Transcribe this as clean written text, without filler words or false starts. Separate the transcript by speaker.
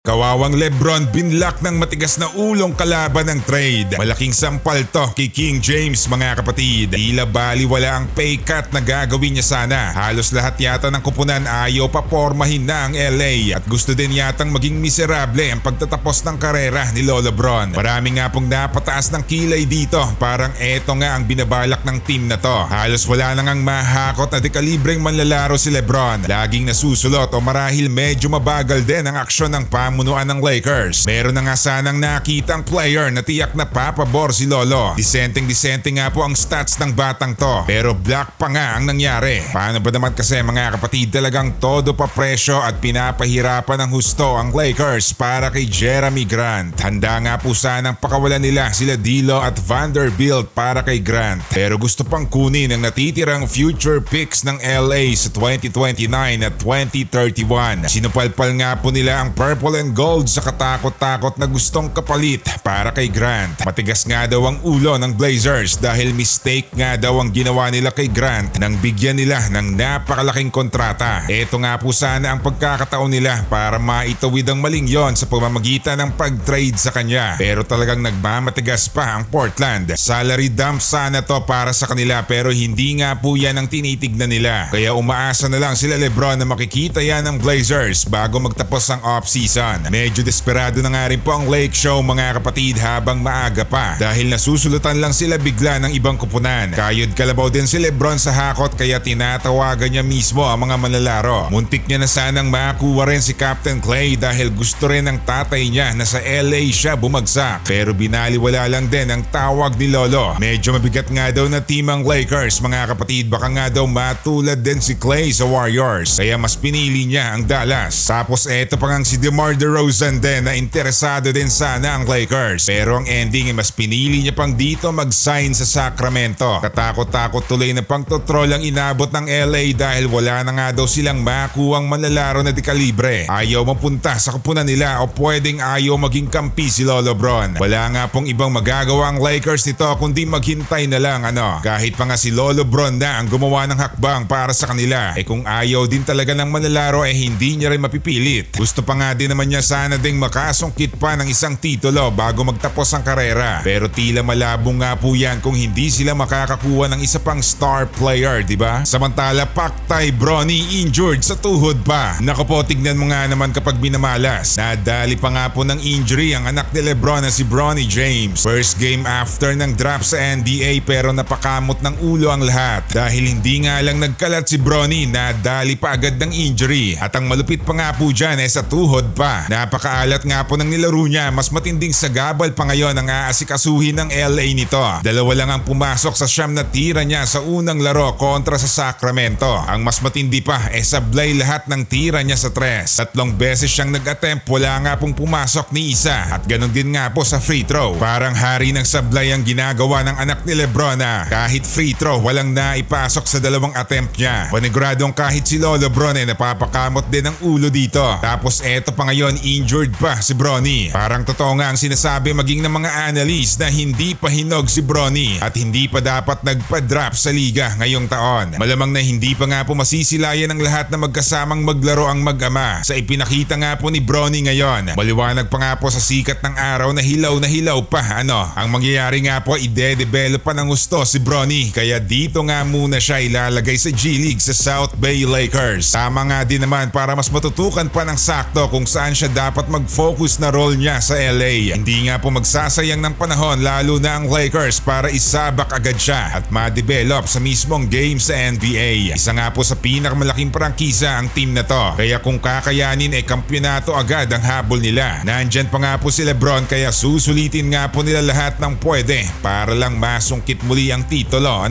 Speaker 1: Kawawang Lebron binlock ng matigas na ulong kalaban ng trade. Malaking sampal to kay King James mga kapatid. Tila baliwala ang pay cut na gagawin niya sana. Halos lahat yata ng kupunan ayaw pa pormahin na ang LA at gusto din yatang maging miserable ang pagtatapos ng karera ni Lebron. Marami nga pong napataas ng kilay dito. Parang eto nga ang binabalak ng team na to. Halos wala nang ang mahakot na dekalibreng manlalaro si Lebron. Laging nasusulot o marahil medyo mabagal din ang aksyon ng pamunuan ng Lakers. Meron na nga sanang nakitang player na tiyak na papabor si Lolo. Disenteng nga po ang stats ng batang to. Pero black pa nga ang nangyari. Paano ba naman kasi mga kapatid, talagang todo pa presyo at pinapahirapan ng husto ang Lakers para kay Jeremy Grant. Handa nga po sanang pakawalan nila sila Dilo at Vanderbilt para kay Grant. Pero gusto pang kunin ang natitirang future picks ng LA sa 2029 at 2031. Sinupalpal nga po nila ang purple and gold sa katakot-takot na gustong kapalit para kay Grant. Matigas nga daw ang ulo ng Blazers dahil mistake nga daw ang ginawa nila kay Grant nang bigyan nila ng napakalaking kontrata. Ito nga po sana ang pagkakataon nila para maitawid ang maling yon sa pamamagitan ng pag-trade sa kanya. Pero talagang nagmamatigas pa ang Portland. Salary dump sana to para sa kanila pero hindi nga po yan ang tinitignan nila. Kaya umaasa na lang sila Lebron na makikita yan ng Blazers bago magtapos ang off-season. Medyo desperado na nga rin po ang Lake Show mga kapatid habang maaga pa dahil nasusulutan lang sila bigla ng ibang kupunan. Kayod kalabaw din si Lebron sa hakot kaya tinatawagan niya mismo ang mga manlalaro. Muntik niya na sanang makuha rin si Captain Clay dahil gusto rin ng tatay niya na sa LA siya bumagsak. Pero binaliwala lang din ang tawag ni Lolo. Medyo mabigat nga daw na team ang Lakers mga kapatid, baka nga daw matulad din si Clay sa Warriors kaya mas pinili niya ang Dallas. Tapos eto pa nga si DeMar DeRozan din na interesado din sana ang Lakers. Pero ang ending ay mas pinili niya pang dito mag-sign sa Sacramento. Katakot-takot tuloy na pangtotrol ang inabot ng LA dahil wala na nga daw silang makuwang manlalaro na dekalibre. Ayaw mapunta sa kupunan nila o pwedeng ayaw maging kampi si Lebron. Wala nga pong ibang magagawa ang Lakers nito kundi maghintay na lang kahit pa nga si Lebron na ang gumawa ng hakbang para sa kanila. Kung ayaw din talaga ng manlalaro hindi niya rin mapipilit. Gusto pa nga din naman niya sana ding makasungkit pa ng isang titulo bago magtapos ang karera. Pero tila malabo nga po yan kung hindi sila makakakuha ng isa pang star player, diba? Samantala Paktay Bronny injured sa tuhod pa. Naku po, tignan mo nga naman kapag binamalas. Nadali pa nga po ng injury ang anak ni Lebron na si Bronny James. First game after ng drop sa NBA pero napakamot ng ulo ang lahat. Dahil hindi nga lang nagkalat si Bronny, nadali pa agad ng injury. At ang malupit pa nga po dyan sa tuhod pa. Napakaalat nga po ng nilaro niya, mas matinding sagabal pa ngayon ang aasikasuhin ng LA nito. Dalawa lang ang pumasok sa siyam na tira niya sa unang laro kontra sa Sacramento. Ang mas matindi pa sablay lahat ng tira niya sa tres. 3 beses siyang nag-attempt, wala nga pong pumasok ni isa. At ganun din nga po sa free throw. Parang hari ng sablay ang ginagawa ng anak ni Lebron na kahit free throw walang naipasok sa 2 attempt niya. Paniguradong kahit si Lebron napapakamot din ang ulo dito. Tapos eto pa ngayon injured pa si Bronny. Parang totoo nga ang sinasabi maging ng mga analyst na hindi pa hinog si Bronny at hindi pa dapat nagpa-drop sa liga ngayong taon. Malamang na hindi pa nga po masisilayan ng lahat na magkasamang maglaro ang mag-ama. Sa ipinakita nga po ni Bronny ngayon, maliwanag pa nga po sa sikat ng araw na hilaw pa ang mangyayari nga po ide-develop pa ng gusto si Bronny kaya dito nga muna siya ilalagay sa G-League sa South Bay Lakers. Tama nga din naman para mas matutukan pa ng sakto kung saan siya dapat mag-focus na role niya sa LA. Hindi nga po magsasayang ng panahon lalo na ang Lakers para isabak agad siya at ma-develop sa mismong game sa NBA. Isa nga po sa pinakamalaking prangkisa ang team na to. Kaya kung kakayanin kampyonato agad ang habol nila. Nandyan pa nga po si Lebron kaya susulitin nga po nila lahat ng pwede para lang masungkit muli ang titulo.